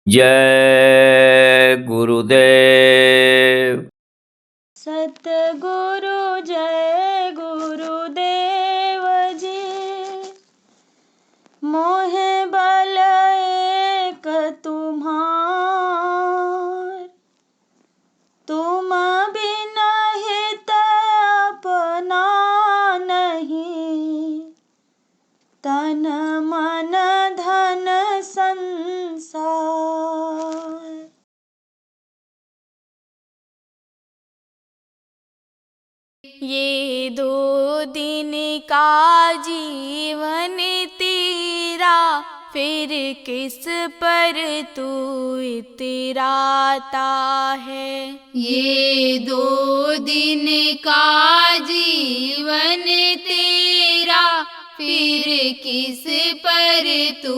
जय गुरुदेव। सतगुरु जय गुरुदेव जी। मोहे बल एक तुम्हार, तुम बिन हित अपना नहीं, तन मन धन संसार। ये 2 दिन का जीवन तेरा, फिर किस पर तू इतराता है। ये 2 दिन का जीवन तेरा, फिर किस पर तू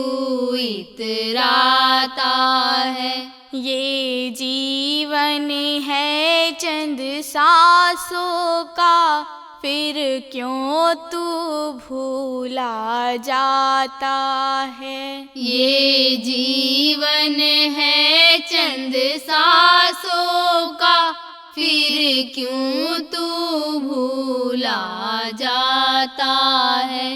इतराता है। ये जीवन है चंद सांसों का, फिर क्यों तू भूला जाता है। ये जीवन है चंद सांसों का, फिर क्यों तू भूला जाता है।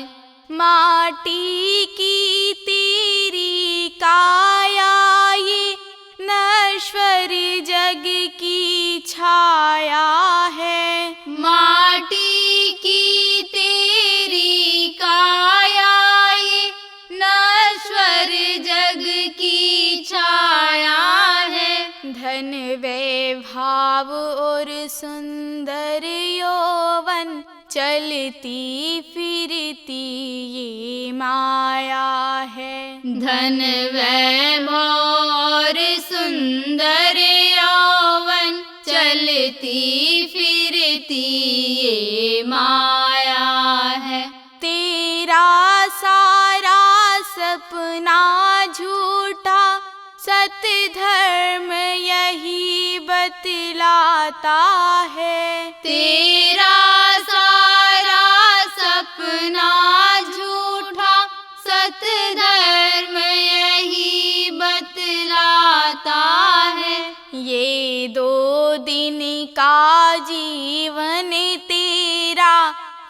माटी की तेरी काया, ये नश्वर जग की छाया है। माटी की तेरी काया, ये नश्वर जग की छाया है। धन वैभव और सुंदर यौवन, चलती फिरती ये माया है। धन वैभव और सुंदर यौवन, चलती फिरती ये माया है। तेरा सारा सपना झूठा, सत्य धर्म यही बतलाता है। तेरा सारा सपना झूठा, सत्य धर्म यही बतलाता है। ये 2 दिन का जीवन तेरा,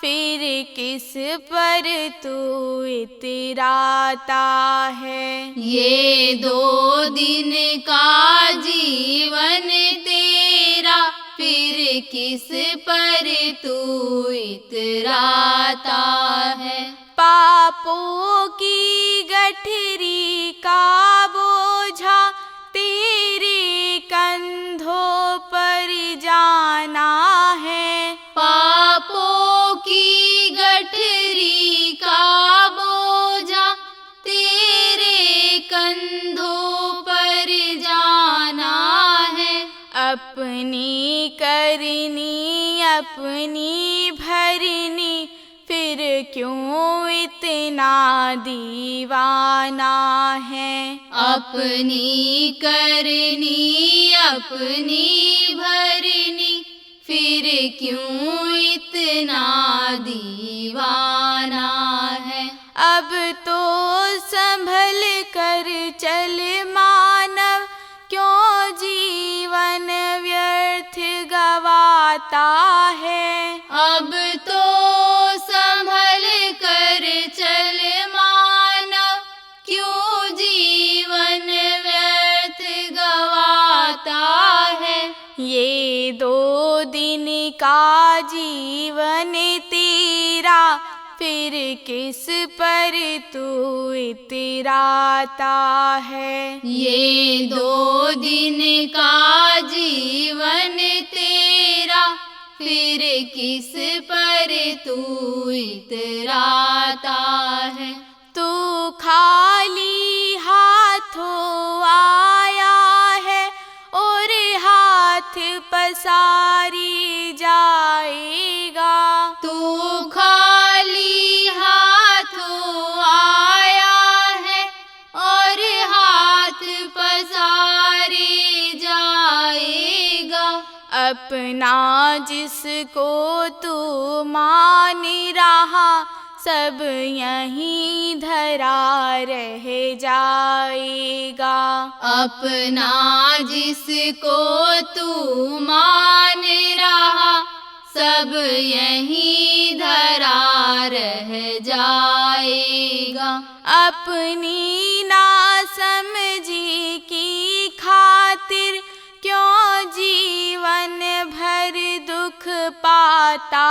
फिर किस पर तू इतराता है। ये 2 दिन का जीवन तेरा, फिर किस पर तू इतराता है। पापों की गठरी का बोझा, तेरे कंधों पर जाना है। पापों की गठरी का बोझा, तेरे कंधों पर जाना है। अपनी करनी अपनी भरनी, फिर क्यों इतना दीवाना है। अपनी करनी अपनी भरनी, फिर क्यों इतना दीवाना है। अब तो संभल कर चल मानव, क्यों जीवन व्यर्थ गवाता है। अब तो संभल कर चल मानव, क्यों जीवन व्यर्थ गवाता है। ये 2 दिन का जीवन तेरा, फिर किस पर तू इतराता है। ये 2 दिन का जीवन तेरा, फिर किस पर तू इतराता है। तू खाली हाथों आया है, और हाथ पसारी जाएगा। तू खाली हाथों आया है, और हाथ पसारे जाएगा। अपना जिसको तू मान रहा, सब यहीं धरा रह जाएगा। अपना जिसको तू मान रहा सब यहीं धरा रह जाएगा। अपनी नासमझी की खातिर क्यों जीवन भर दुख पाता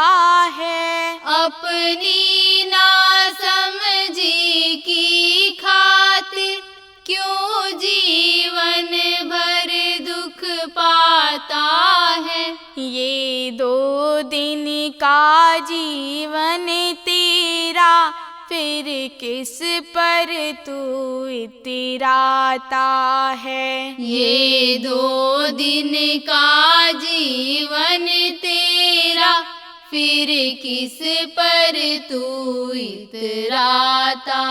है। अपनी नासमझी की खातिर क्यों जीवन भर दुख पाता है। ये 2 दिन का जीवन तेरा फिर किस पर तू इतराता है। ये 2 दिन का जीवन तेरा फिर किस पर तू इतराता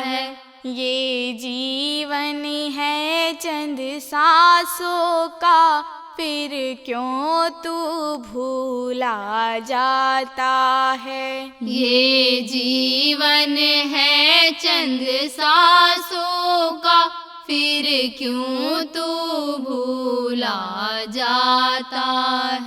है। ये जीवन है चंद सांसों का फिर क्यों तू भूला जाता है। ये जीवन है चंद सांसों का फिर क्यों तू भूला जाता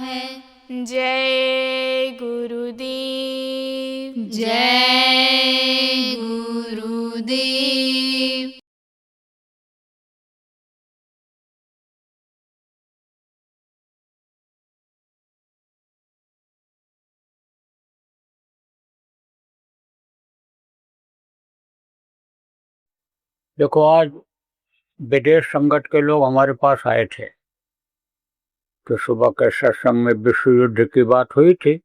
है। जय गुरुदेव। जय गुरुदेव। देखो, आज विदेश संगत के लोग हमारे पास आए थे तो सुबह के सत्संग में विश्व युद्ध की बात हुई थी।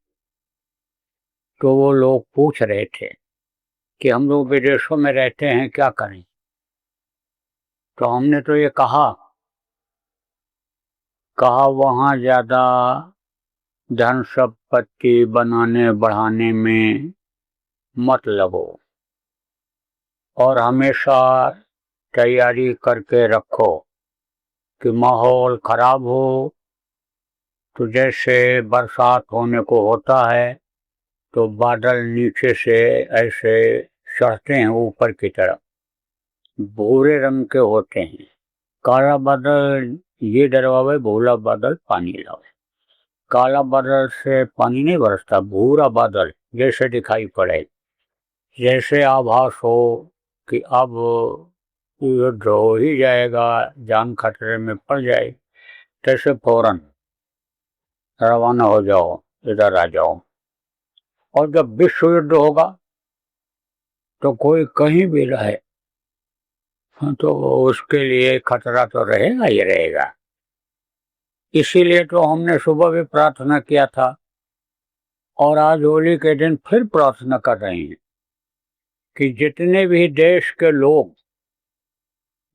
तो वो लोग पूछ रहे थे कि हम लोग विदेशों में रहते हैं, क्या करें। तो हमने तो ये कहा वहाँ ज़्यादा धन संपत्ति बनाने बढ़ाने में मत लगो और हमेशा तैयारी करके रखो कि माहौल खराब हो तो जैसे बरसात होने को होता है तो बादल नीचे से ऐसे चढ़ते हैं ऊपर की तरफ, भूरे रंग के होते हैं। काला बादल ये डरवावे, भूरा बादल पानी लावे। काला बादल से पानी नहीं बरसता, भूरा बादल जैसे दिखाई पड़े, जैसे आभास हो कि अब युद्ध हो ही जाएगा, जान खतरे में पड़ जाए, तैसे फौरन रवाना हो जाओ, इधर आ जाओ। और जब विश्व युद्ध होगा तो कोई कहीं भी रहे तो उसके लिए खतरा तो रहेगा ही रहेगा। इसीलिए तो हमने सुबह भी प्रार्थना किया था और आज होली के दिन फिर प्रार्थना कर रहे हैं कि जितने भी देश के लोग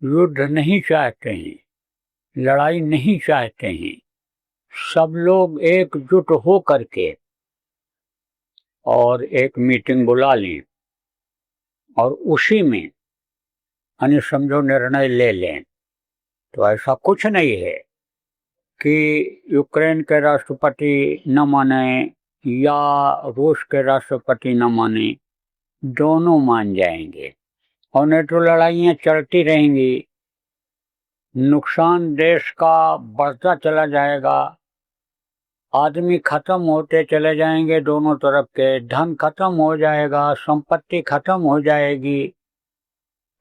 युद्ध नहीं चाहते हैं, लड़ाई नहीं चाहते हैं, सब लोग एकजुट हो करके और एक मीटिंग बुला लें और उसी में यानी समझो निर्णय ले लें। तो ऐसा कुछ नहीं है कि यूक्रेन के राष्ट्रपति न माने या रूस के राष्ट्रपति न माने, दोनों मान जाएंगे और नहीं तो लड़ाइयाँ चलती रहेंगी, नुकसान देश का बढ़ता चला जाएगा, आदमी खत्म होते चले जाएंगे, दोनों तरफ के धन खत्म हो जाएगा, संपत्ति खत्म हो जाएगी।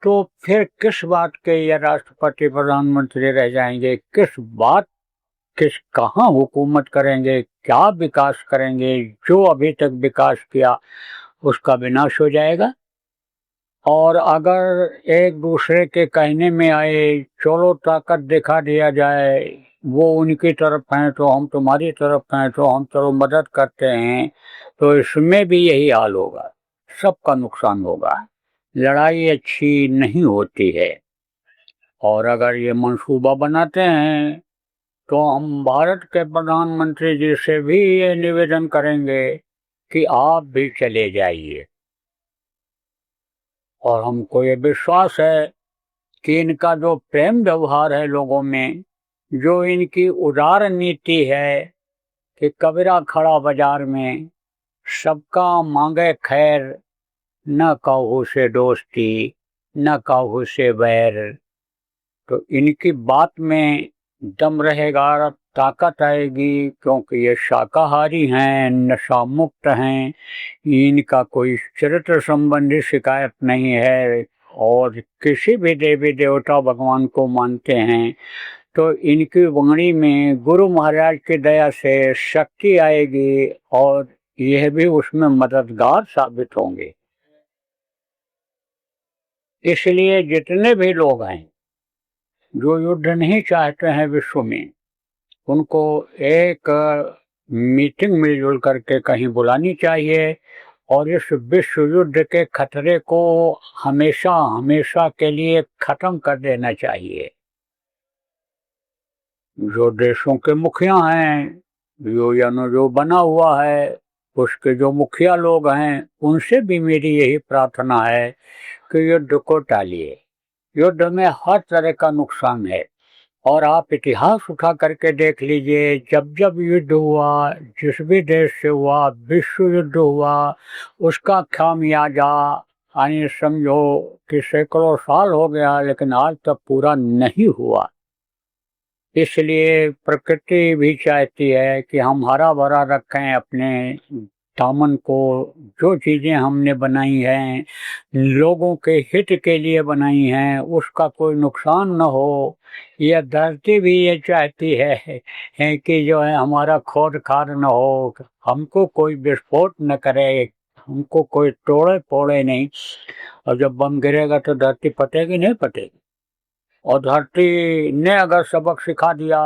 तो फिर किस बात के ये राष्ट्रपति प्रधानमंत्री रह जाएंगे, किस कहाँ हुकूमत करेंगे, क्या विकास करेंगे। जो अभी तक विकास किया उसका विनाश हो जाएगा। और अगर एक दूसरे के कहने में आए, चलो ताकत दिखा दिया जाए, वो उनकी तरफ हैं तो हम तुम्हारी तरफ हैं, तो हम चलो मदद करते हैं, तो इसमें भी यही हाल होगा, सबका नुकसान होगा, लड़ाई अच्छी नहीं होती है। और अगर ये मंसूबा बनाते हैं तो हम भारत के प्रधानमंत्री जी से भी ये निवेदन करेंगे कि आप भी चले जाइए। और हमको ये विश्वास है कि इनका जो प्रेम व्यवहार है लोगों में, जो इनकी उदार नीति है कि कबीरा खड़ा बाजार में सबका मांगे खैर, न काहू से दोस्ती, न काहू से बैर। तो इनकी बात में दम रहेगा, ताकत आएगी, क्योंकि ये शाकाहारी हैं, नशा मुक्त हैं, इनका कोई चरित्र संबंधी शिकायत नहीं है और किसी भी देवी देवता भगवान को मानते हैं। तो इनकी वाणी में गुरु महाराज की दया से शक्ति आएगी और यह भी उसमें मददगार साबित होंगे। इसलिए जितने भी लोग हैं जो युद्ध नहीं चाहते हैं विश्व में, उनको एक मीटिंग मिलजुल करके कहीं बुलानी चाहिए और इस विश्व युद्ध के खतरे को हमेशा हमेशा के लिए खत्म कर देना चाहिए। जो देशों के मुखिया हैं, जो बना हुआ है, उसके जो मुखिया लोग हैं, उनसे भी मेरी यही प्रार्थना है कि युद्ध को टालिए। युद्ध में हर तरह का नुकसान है और आप इतिहास उठा करके देख लीजिए, जब जब युद्ध हुआ, जिस भी देश से हुआ, विश्व युद्ध हुआ, उसका खामियाजा यानी समझो कि सैकड़ों साल हो गया लेकिन आज तक पूरा नहीं हुआ। इसलिए प्रकृति भी चाहती है कि हम हरा भरा रखें अपने दामन को। जो चीज़ें हमने बनाई हैं, लोगों के हित के लिए बनाई हैं, उसका कोई नुकसान न हो। यह धरती भी ये चाहती है कि जो है हमारा खोद खाद न हो, हमको कोई विस्फोट न करे, हमको कोई तोड़े फोड़े नहीं। और जब बम गिरेगा तो धरती फटेगी नहीं फटेगी। और धरती ने अगर सबक सिखा दिया,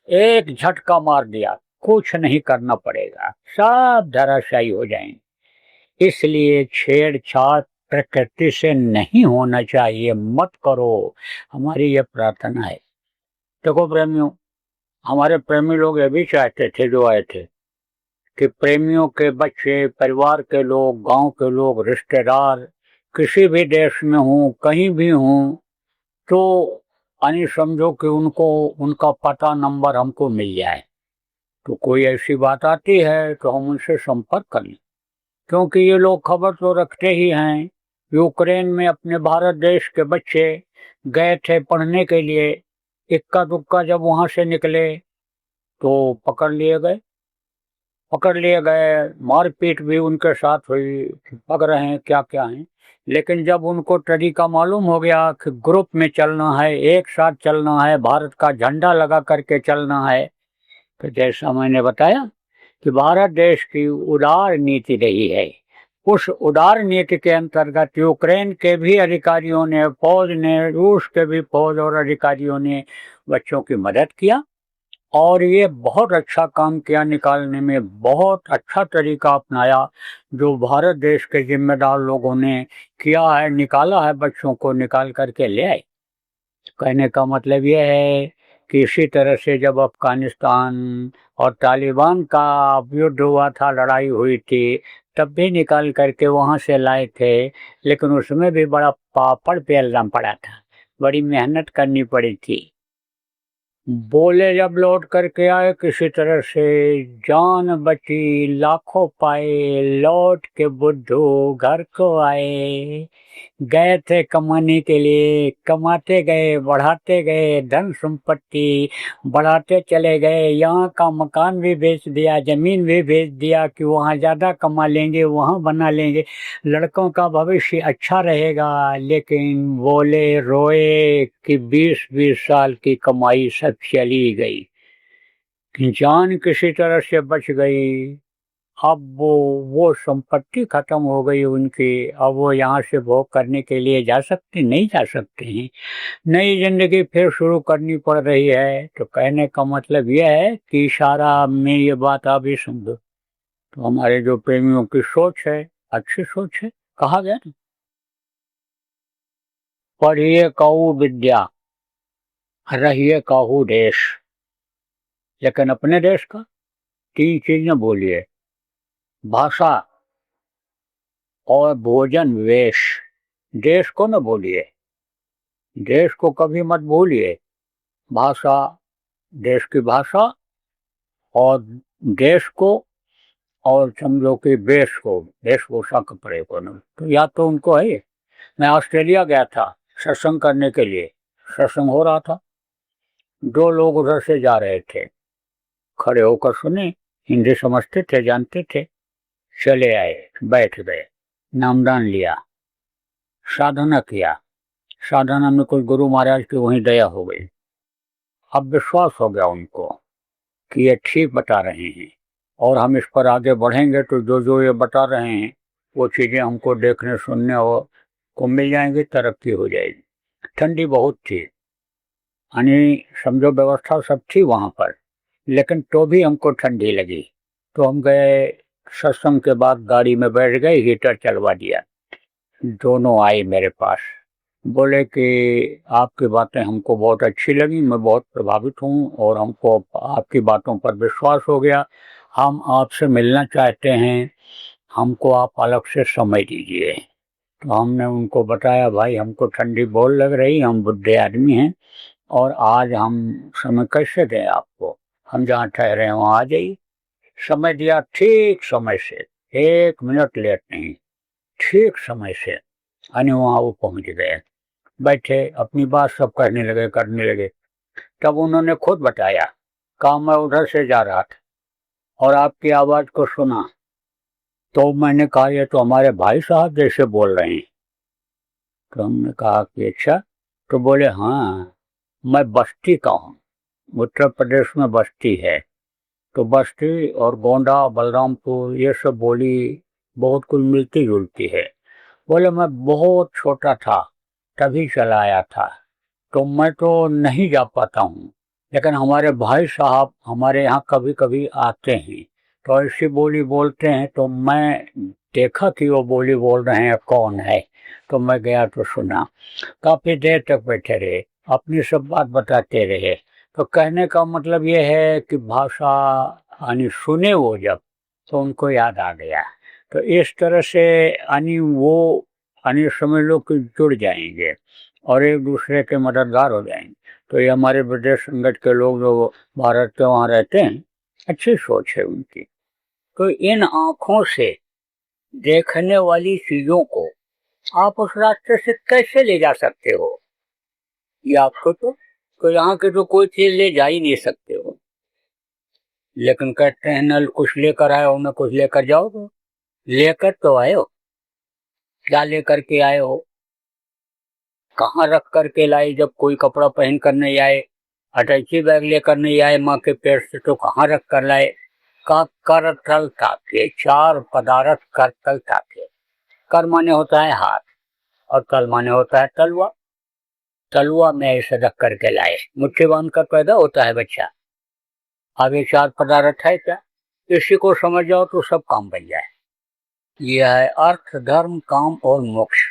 एक झटका मार दिया, कुछ नहीं करना पड़ेगा, सब धराशायी हो जाएंगे। इसलिए छेड़छाड़ प्रकृति से नहीं होना चाहिए, मत करो, हमारी ये प्रार्थना है। देखो प्रेमियों, हमारे प्रेमी लोग ये भी चाहते थे जो आए थे कि प्रेमियों के बच्चे, परिवार के लोग, गांव के लोग, रिश्तेदार किसी भी देश में हों, कहीं भी हों, तो यानी समझो कि उनको उनका पता नंबर हमको मिल जाए। तो कोई ऐसी बात आती है तो हम उनसे संपर्क कर लें, क्योंकि ये लोग खबर तो रखते ही हैं। यूक्रेन में अपने भारत देश के बच्चे गए थे पढ़ने के लिए, इक्का दुक्का जब वहां से निकले तो पकड़ लिए गए, मारपीट भी उनके साथ हुई, पक रहे हैं क्या क्या हैं। लेकिन जब उनको तरीका मालूम हो गया कि ग्रुप में चलना है, एक साथ चलना है, भारत का झंडा लगा करके चलना है, तो जैसा मैंने बताया कि भारत देश की उदार नीति रही है। उस उदार नीति के अंतर्गत यूक्रेन के भी अधिकारियों ने, फौज ने, रूस के भी फौज और अधिकारियों ने बच्चों की मदद किया और ये बहुत अच्छा काम किया, निकालने में बहुत अच्छा तरीका अपनाया जो भारत देश के जिम्मेदार लोगों ने किया है, निकाला है, बच्चों को निकाल करके ले आए। कहने का मतलब ये है कि इसी तरह से जब अफगानिस्तान और तालिबान का युद्ध हुआ था, लड़ाई हुई थी, तब भी निकाल करके वहाँ से लाए थे, लेकिन उसमें भी बड़ा पापड़ बेलना पड़ा था, बड़ी मेहनत करनी पड़ी थी। बोले जब लौट करके आए किसी तरह से, जान बची लाखों पाए, लौट के बुद्धू घर को आए। गए थे कमाने के लिए, कमाते गए, बढ़ाते गए, धन संपत्ति बढ़ाते चले गए, यहाँ का मकान भी बेच दिया, जमीन भी बेच दिया कि वहाँ ज़्यादा कमा लेंगे, वहाँ बना लेंगे, लड़कों का भविष्य अच्छा रहेगा। लेकिन बोले रोए कि 20-20 साल की कमाई सब चली गई, जान किसी तरह से बच गई। अब वो संपत्ति खत्म हो गई उनकी, अब वो यहाँ से भोग करने के लिए नहीं जा सकते हैं, नई जिंदगी फिर शुरू करनी पड़ रही है। तो कहने का मतलब यह है कि इशारा में ये बात आप भी समझो। तो हमारे जो प्रेमियों की सोच है, अच्छी सोच है। कहा गया ना, पढ़िए कहू विद्या, रहिए कहू देश। लेकिन अपने देश का 3 चीज न बोलिए, भाषा और भोजन वेश। देश को न बोलिए, देश को कभी मत भूलिए। भाषा, देश की भाषा और देश को और समझो कि वेशभूषा कपड़े को न, तो या तो उनको है। मैं ऑस्ट्रेलिया गया था सत्संग करने के लिए, सत्संग हो रहा था, 2 लोग उधर से जा रहे थे, खड़े होकर सुने, हिंदी समझते थे, जानते थे, चले आए, बैठ गए, नामदान लिया, साधना किया, साधना में कोई गुरु महाराज की वहीं दया हो गई। अब विश्वास हो गया उनको कि ये ठीक बता रहे हैं और हम इस पर आगे बढ़ेंगे तो जो जो ये बता रहे हैं वो चीज़ें हमको देखने सुनने और को मिल जाएंगी, तरक्की हो जाएगी। ठंडी बहुत थी, यानी समझो व्यवस्था सब थी वहाँ पर, लेकिन तो भी हमको ठंडी लगी। तो हम गए, सत्संग के बाद गाड़ी में बैठ गए, हीटर चलवा दिया। दोनों आए मेरे पास, बोले कि आपकी बातें हमको बहुत अच्छी लगी, मैं बहुत प्रभावित हूँ और हमको आपकी बातों पर विश्वास हो गया, हम आपसे मिलना चाहते हैं, हमको आप अलग से समय दीजिए। तो हमने उनको बताया, भाई हमको ठंडी बहुत लग रही, हम बुढ़े आदमी हैं और आज हम समय कैसे दें आपको, हम जहाँ ठहरे हैं वहाँ आ जाइए। समय दिया, ठीक समय से, 1 मिनट लेट नहीं, ठीक समय से यानी वहाँ वो पहुँच गए, बैठे अपनी बात सब करने लगे। तब उन्होंने खुद बताया, कहा मैं उधर से जा रहा था और आपकी आवाज़ को सुना, तो मैंने कहा ये तो हमारे भाई साहब जैसे बोल रहे हैं। तो हमने कहा कि अच्छा, तो बोले हाँ मैं बस्ती का हूँ, उत्तर प्रदेश में बस्ती है, तो बस्ती और गोंडा बलरामपुर ये सब बोली बहुत कुछ मिलती जुलती है। बोले मैं बहुत छोटा था तभी चला आया था, तो मैं तो नहीं जा पाता हूँ, लेकिन हमारे भाई साहब हमारे यहाँ कभी कभी आते हैं तो ऐसी बोली बोलते हैं, तो मैं देखा कि वो बोली बोल रहे हैं, कौन है, तो मैं गया तो सुना। काफ़ी देर तक बैठे रहे, अपनी सब बात बताते रहे। तो कहने का मतलब ये है कि भाषा यानी सुने वो जब, तो उनको याद आ गया। तो इस तरह से यानी वो यानी समझ लो कि जुड़ जाएंगे और एक दूसरे के मददगार हो जाएंगे। तो ये हमारे प्रदेश संगत के लोग जो भारत के वहाँ रहते हैं, अच्छी सोच है उनकी। तो इन आँखों से देखने वाली चीज़ों को आप उस रास्ते से कैसे ले जा सकते हो, ये आपको तो यहाँ के तो कोई चीज़ ले जा ही नहीं सकते हो। लेकिन कहते हैं नल कुछ लेकर आए हो, न कुछ लेकर जाओ, तो लेकर तो आए हो, क्या लेकर के आए हो, कहाँ रख करके लाए, जब कोई कपड़ा पहन कर नहीं आए, अटैची बैग लेकर नहीं आए माँ के पेट से, तो कहाँ रख कर लाए। का कर तल ताके, 4 पदार्थ कर तल ताके। कर माने होता है हाथ और तल माने होता है तलवा, तलवा में ऐसे रख करके लाए, मुट्ठी बांध कर पैदा होता है बच्चा। अब ये 4 पदार्थ है क्या, इसी को समझ जाओ तो सब काम बन जाए। यह है अर्थ, धर्म, काम और मोक्ष।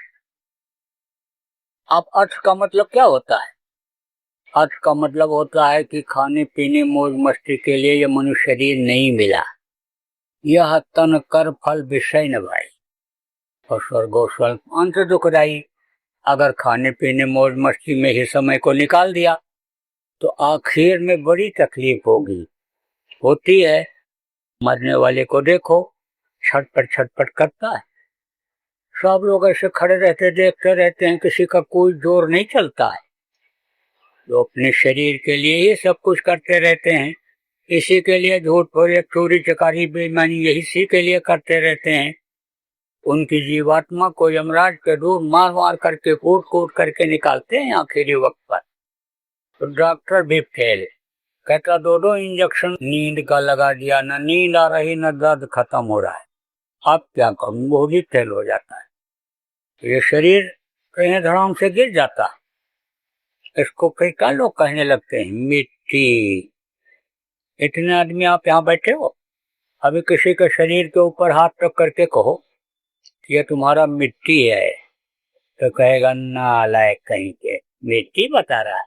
अब अर्थ का मतलब क्या होता है, अर्थ का मतलब होता है कि खाने पीने मौज मस्ती के लिए यह मनुष्य शरीर नहीं मिला, यह तन कर फल विषय न भाई और स्वर्गो स्वल्प अंत दुखदाई। अगर खाने पीने मौज मस्ती में ही समय को निकाल दिया तो आखिर में बड़ी तकलीफ होती है। मरने वाले को देखो, छटपट करता है, सब लोग ऐसे खड़े रहते देखते रहते हैं, किसी का कोई जोर नहीं चलता है। जो अपने शरीर के लिए ही सब कुछ करते रहते हैं, इसी के लिए झूठ फरेब चोरी चकारी बेईमानी यही इसी के लिए करते रहते हैं। उनकी जीवात्मा को यमराज के दूर मार मार करके कूट करके निकालते हैं आखिरी वक्त पर। तो डॉक्टर भी फेल, कहता 2 इंजेक्शन नींद का लगा दिया, न नींद आ रही न दर्द खत्म हो रहा है, अब क्या करूं, वो भी फेल हो जाता है। तो ये शरीर कहीं धड़ाम से गिर जाता है, इसको कई का लोग कहने लगते हैं मिट्टी। इतने आदमी आप यहाँ बैठे हो, अभी किसी के शरीर के ऊपर हाथ रख करके कहो कि ये तुम्हारा मिट्टी है, तो कहेगा नालायक कहीं के, मिट्टी बता रहा है।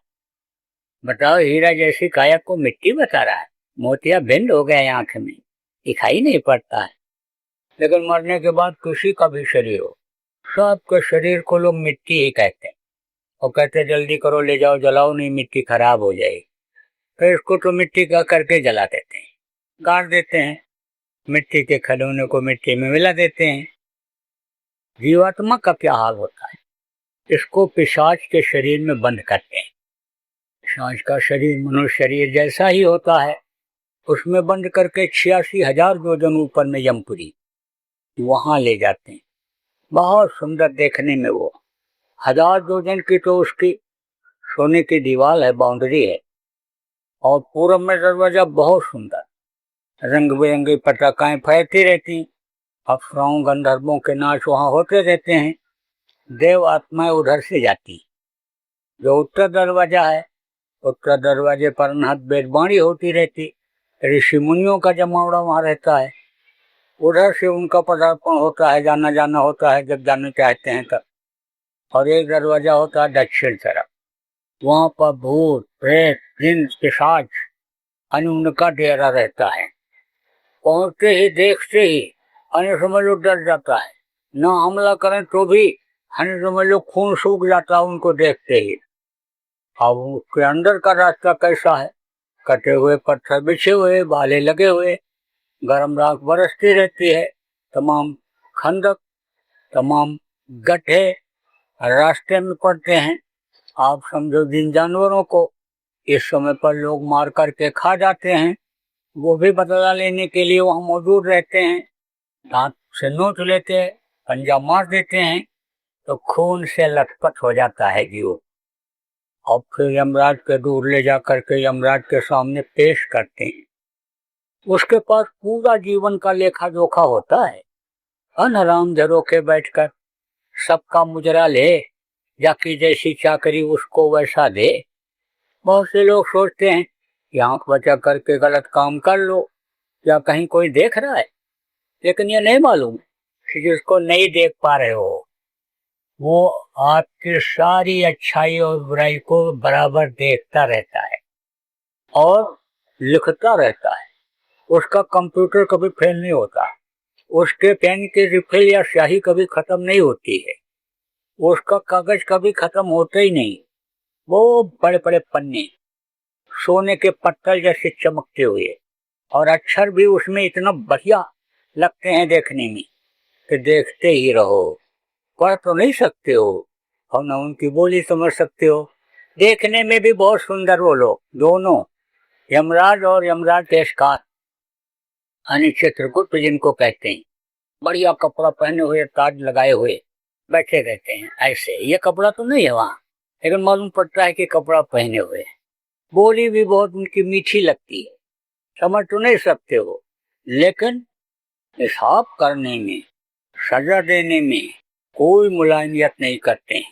बताओ, हीरा जैसी काया को मिट्टी बता रहा है, मोतिया भिंड हो गया आंख में, दिखाई नहीं पड़ता है। लेकिन मरने के बाद किसी का भी शरीर हो, सबके शरीर को लोग मिट्टी ही कहते हैं और कहते जल्दी करो ले जाओ, जलाओ नहीं मिट्टी खराब हो जाएगी। तो इसको तो मिट्टी का करके जला देते हैं, गाड़ देते हैं। मिट्टी के खिलौने को मिट्टी में मिला देते हैं। जीवात्मा का क्या हाल होता है? इसको पिशाच के शरीर में बंद करते हैं। पिशाच का शरीर मनुष्य शरीर जैसा ही होता है, उसमें बंद करके 86,000 योजन ऊपर में यमपुरी वहां ले जाते हैं। बहुत सुंदर देखने में वो 1000 योजन की तो उसकी सोने की दीवार है, बाउंड्री है, और पूरब में दरवाजा बहुत सुंदर, रंग बिरंगी पटाखाएं फैलती रहती, अप्सराओं गंधर्वों के नाच वहां होते रहते हैं। देव आत्माएं उधर से जाती। जो उत्तर दरवाजा है, उत्तर दरवाजे पर अनहद वेदवाणी होती रहती, ऋषि मुनियों का जमावड़ा वहां रहता है। उधर से उनका पदार्पण होता है, जाना जाना होता है जब जाना चाहते हैं तब। और एक दरवाजा होता है दक्षिण तरफ, वहां पर भूत प्रेत जिन पिशाच उनका डेरा रहता है। पहुंचते ही देखते ही अन्य समझ लो डर जाता है, न हमला करें तो भी अन्य समझ लो खून सूख जाता है उनको देखते ही। अब उसके अंदर का रास्ता कैसा है? कटे हुए पत्थर बिछे हुए, भाले लगे हुए, गर्म राख बरसती रहती है, तमाम खंदक तमाम गड्ढे रास्ते में पड़ते हैं। आप समझो जिन जानवरों को इस समय पर लोग मार करके खा जाते हैं, वो भी बदला लेने के लिए वहां मौजूद रहते हैं। दांत से नोच लेते हैं, पंजा मार देते हैं, तो खून से लथपथ हो जाता है जीव। और फिर यमराज के दूर ले जा करके यमराज के सामने पेश करते हैं। उसके पास पूरा जीवन का लेखा जोखा होता है। अनहराम झरोके बैठकर सबका मुजरा ले, जाकी जैसी चाकरी उसको वैसा दे। बहुत से लोग सोचते हैं कि आंख बचा करके गलत काम कर लो, या कहीं कोई देख रहा है, लेकिन ये नहीं मालूम कि जिसको नहीं देख पा रहे हो वो आपकी सारी अच्छाई और बुराई को बराबर देखता रहता है और लिखता रहता है। उसका कंप्यूटर कभी फेल नहीं होता, उसके पेन की रिफिल या स्याही कभी खत्म नहीं होती है, उसका कागज कभी खत्म होता ही नहीं। वो बड़े बड़े पन्ने सोने के पत्थर जैसे चमकते हुए, और अक्षर भी उसमें इतना बढ़िया लगते हैं देखने में कि देखते ही रहो। पढ़ तो नहीं सकते हो और न उनकी बोली समझ सकते हो। देखने में भी बहुत सुंदर वो लोग दोनों, यमराज और यमराज पेशकार यानी चित्रगुप्त जिनको कहते हैं। बढ़िया कपड़ा पहने हुए, ताज लगाए हुए बैठे रहते हैं ऐसे। ये कपड़ा तो नहीं है वहां, लेकिन मालूम पड़ता है कि कपड़ा पहने हुए। बोली भी बहुत उनकी मीठी लगती है, समझ तो नहीं सकते हो, लेकिन हिसाब करने में, सजा देने में कोई मुलायमियत नहीं करते हैं।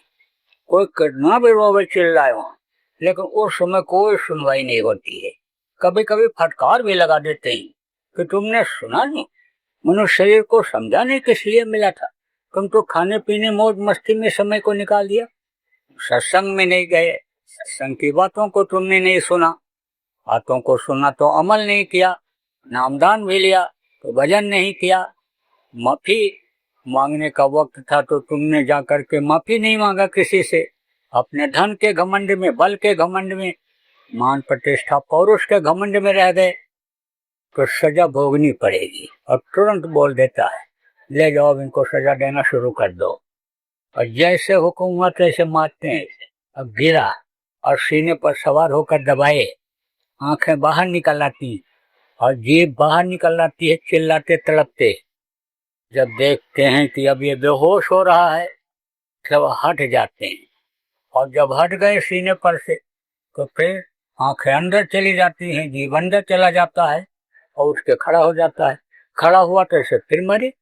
कोई कितना भी रोवे चिल्लाए वहां, लेकिन उस समय कोई सुनवाई नहीं होती है। कभी कभी फटकार भी लगा देते हैं कि तुमने सुना नहीं, मनुष्य शरीर को समझाने किस लिए मिला था, तुम तो खाने पीने मौज मस्ती में समय को निकाल दिया, सत्संग में नहीं गए, सत्संग की बातों को तुमने नहीं सुना, बातों को सुना तो अमल नहीं किया, नामदान भी लिया तो भजन नहीं किया, माफी मांगने का वक्त था तो तुमने जाकर के माफी नहीं मांगा किसी से, अपने धन के घमंड में, बल के घमंड में, मान प्रतिष्ठा पौरुष के घमंड में रह गए, तो सजा भोगनी पड़ेगी। और तुरंत बोल देता है ले जाओ इनको सजा देना शुरू कर दो। और जैसे हुक्म हुआ तैसे मारते हैं। अब गिरा और सीने पर सवार होकर दबाए, आंखें बाहर निकल आती और जीभ बाहर निकल आती है चिल्लाते तड़पते। जब देखते हैं कि अब ये बेहोश हो रहा है तब हट जाते हैं, और जब हट गए सीने पर से तो फिर आंखें अंदर चली जाती हैं, जीभ अंदर चला जाता है और उसके खड़ा हो जाता है। खड़ा हुआ तो ऐसे फिर मरे,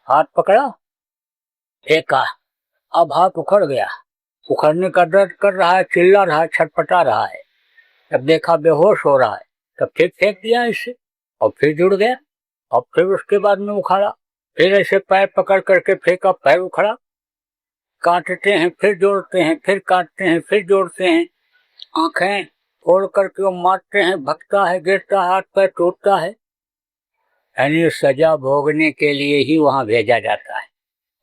हाथ पकड़ा, फेंका, अब हाथ उखड़ गया, उखड़ने का दर्द कर रहा है, चिल्ला रहा है, छटपटा रहा है। जब देखा बेहोश हो रहा है तब फिर फेंक दिया इसे और फिर जुड़ गया, और फिर उसके बाद में उखाड़ा, फिर ऐसे पैर पकड़ करके फेंका, पैर उखड़ा, काटते हैं फिर जोड़ते हैं, फिर काटते हैं फिर जोड़ते हैं, आंखें फोड़ करके वो मारते हैं, भगता है, गिरता है, हाथ पैर टूटता है। यानी सजा भोगने के लिए ही वहां भेजा जाता है।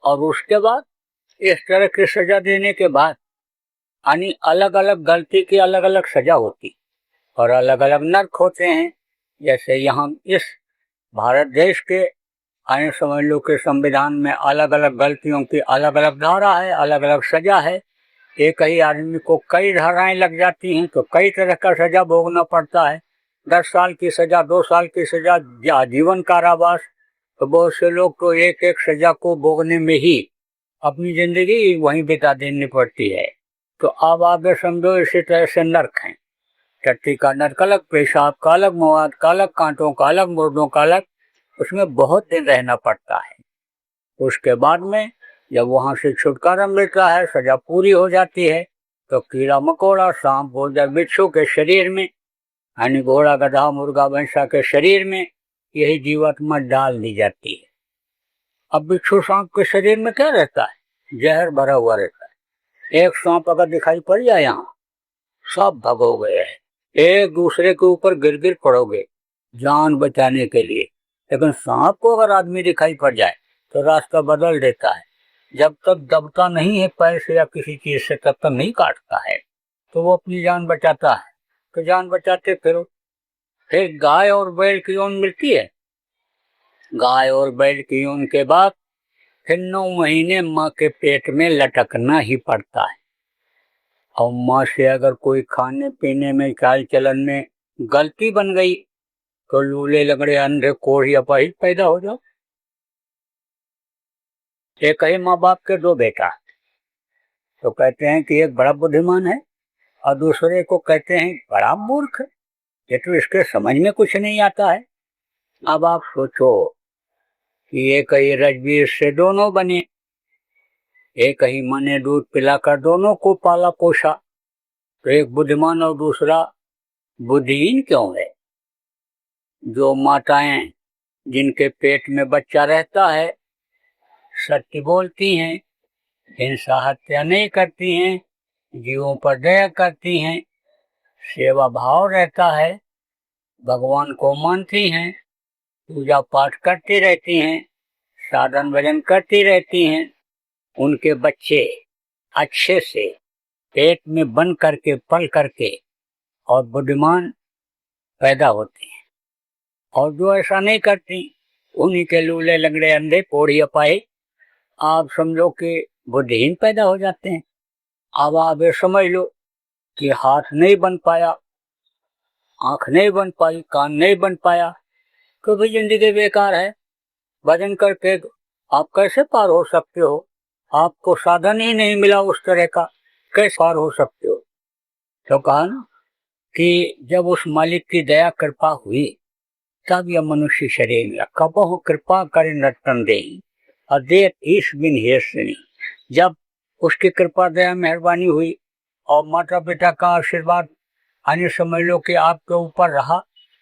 और उसके बाद इस तरह की सजा देने के बाद यानी अलग अलग गलती की अलग अलग सजा होती और अलग अलग नर्क होते हैं। जैसे यहाँ इस भारत देश के अन्य समझ लो कि संविधान में अलग अलग गलतियों की अलग अलग धारा है, अलग अलग सजा है। एक ही आदमी को कई धाराएं लग जाती हैं तो कई तरह का सजा भोगना पड़ता है। 10 साल की सजा, 2 साल की सजा, आजीवन कारावास। तो बहुत से लोग तो एक एक सजा को भोगने में ही अपनी जिंदगी वहीं बिता देनी पड़ती है। तो अब आप ये समझो इसी तरह से नर्क है। टट्टी का नर्क अलग, पेशाब का अलग, मवाद का अलग, कांटों का अलग, मुर्दों का अलग। उसमें बहुत दिन रहना पड़ता है। उसके बाद में जब वहां से छुटकारा मिलता है, सजा पूरी हो जाती है, तो कीड़ा मकोड़ा, सांप, गोदर, बिच्छू के शरीर में, यानी घोड़ा, गधा, मुर्गा, भैंसा के शरीर में यही जीवात्मा डाल दी जाती है। अब बिच्छू सांप के शरीर में क्या रहता है? जहर भरा हुआ रहता है। एक सांप अगर दिखाई पड़ जाए यहाँ, सब भगोगे, एक दूसरे के ऊपर गिर गिर पड़ोगे जान बचाने के लिए। लेकिन सांप को अगर आदमी दिखाई पड़ जाए तो रास्ता बदल देता है। जब तक दबता नहीं है पैर से या किसी चीज से, तब तक नहीं काटता है, तो वो अपनी जान बचाता है। तो जान बचाते फिर गाय और बैल की ऊन मिलती है। गाय और बैल की ऊन के बाद फिर 9 महीने माँ के पेट में लटकना ही पड़ता है। और माँ से अगर कोई खाने पीने में, चाल चलन में गलती बन गई तो लूले, लगड़े, अंधे, कोढ़ी, अपाहिज पैदा हो जाओ। एक ही माँ बाप के 2 बेटा, तो कहते हैं कि एक बड़ा बुद्धिमान है और दूसरे को कहते हैं बड़ा मूर्ख, ये तो इसके समझ में कुछ नहीं आता है। अब आप सोचो कि एक ही रजबीर से दोनों बने, एक ही माँ ने दूध पिलाकर दोनों को पाला पोषा, तो एक बुद्धिमान और दूसरा बुद्धिहीन क्यों है? जो माताएं जिनके पेट में बच्चा रहता है सत्य बोलती हैं, हिंसा हत्या नहीं करती हैं, जीवों पर दया करती हैं, सेवा भाव रहता है, भगवान को मानती हैं, पूजा पाठ करती रहती हैं, साधन भजन करती रहती हैं, उनके बच्चे अच्छे से पेट में बन करके, पल करके और बुद्धिमान पैदा होते हैं। और जो ऐसा नहीं करती, उन्हीं के लूले, लंगड़े, अंधे, कोढ़ी, अपाहिज, आप समझो कि बुद्धिहीन पैदा हो जाते हैं। अब आप ये समझ लो कि हाथ नहीं बन पाया, आंख नहीं बन पाई, कान नहीं बन पाया, तो भी जिंदगी बेकार है। भजन करके आप कैसे पार हो सकते हो? आपको साधन ही नहीं मिला उस तरह का, कैसे पार हो सकते हो? तो कहा ना कि जब उस मालिक की दया कृपा हुई तब यह मनुष्य शरीर मिला। कबहु कृपा करे नर्तन देहि अदेत ईश बिन हेसनी। जब उसकी कृपा दया मेहरबानी हुई और माता पिता का आशीर्वाद अन्य समझ लो कि आपके ऊपर रहा,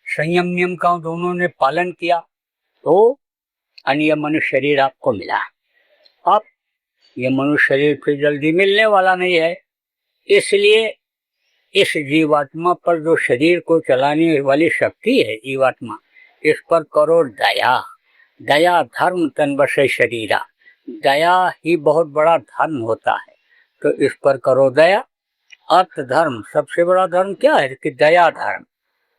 संयम नियम का दोनों ने पालन किया, तो अन्य मनुष्य शरीर आपको मिला। अब ये मनुष्य शरीर फिर जल्दी मिलने वाला नहीं है, इसलिए इस जीवात्मा पर जो शरीर को चलाने वाली शक्ति है जीवात्मा, इस पर करो दया। दया धर्म तन बसे शरीरा। दया ही बहुत बड़ा धर्म होता है, तो इस पर करो दया। अर्थ धर्म, सबसे बड़ा धर्म क्या है कि दया धर्म,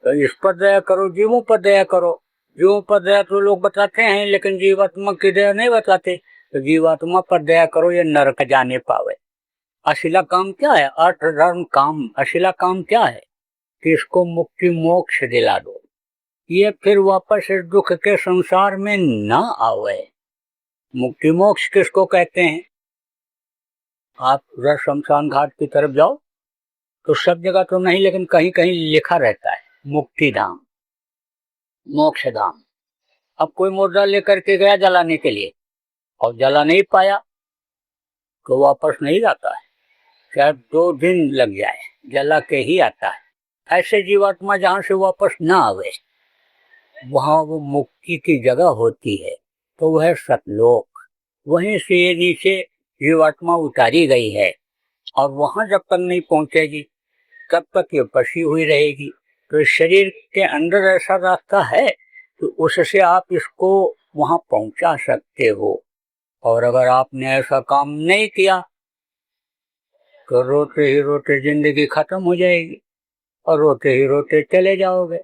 तो इस पर दया करो, जीवों पर दया करो। जीवों पर दया तो लोग बताते हैं, लेकिन जीवात्मा की दया नहीं बताते। तो जीवात्मा पर दया करो, ये नरक जाने पावे। अशिला काम क्या है? अर्थ धर्म काम। अशिला काम क्या है कि इसको मुक्ति मोक्ष दिला दो, ये फिर वापस इस दुख के संसार में न आवे। मुक्ति मोक्ष किसको कहते हैं? आप शमशान घाट की तरफ जाओ तो सब जगह तो नहीं, लेकिन कहीं कहीं लिखा रहता है मुक्ति धाम, मोक्ष धाम। अब कोई मुर्दा लेकर के गया जलाने के लिए और जला नहीं पाया तो वापस नहीं जाता है, शायद 2 दिन लग जाए, जला के ही आता है। ऐसे जीवात्मा जहां से वापस ना आवे, वहां वो मुक्ति की जगह होती है, तो वह सतलोक। वहीं से ये नीचे जीवात्मा उतारी गई है और वहां जब तक नहीं पहुंचेगी तब तक ये बसी हुई रहेगी। तो इस शरीर के अंदर ऐसा रास्ता है तो उससे आप इसको वहां पहुंचा सकते हो। और अगर आपने ऐसा काम नहीं किया तो रोते ही रोते जिंदगी खत्म हो जाएगी और रोते ही रोते चले जाओगे।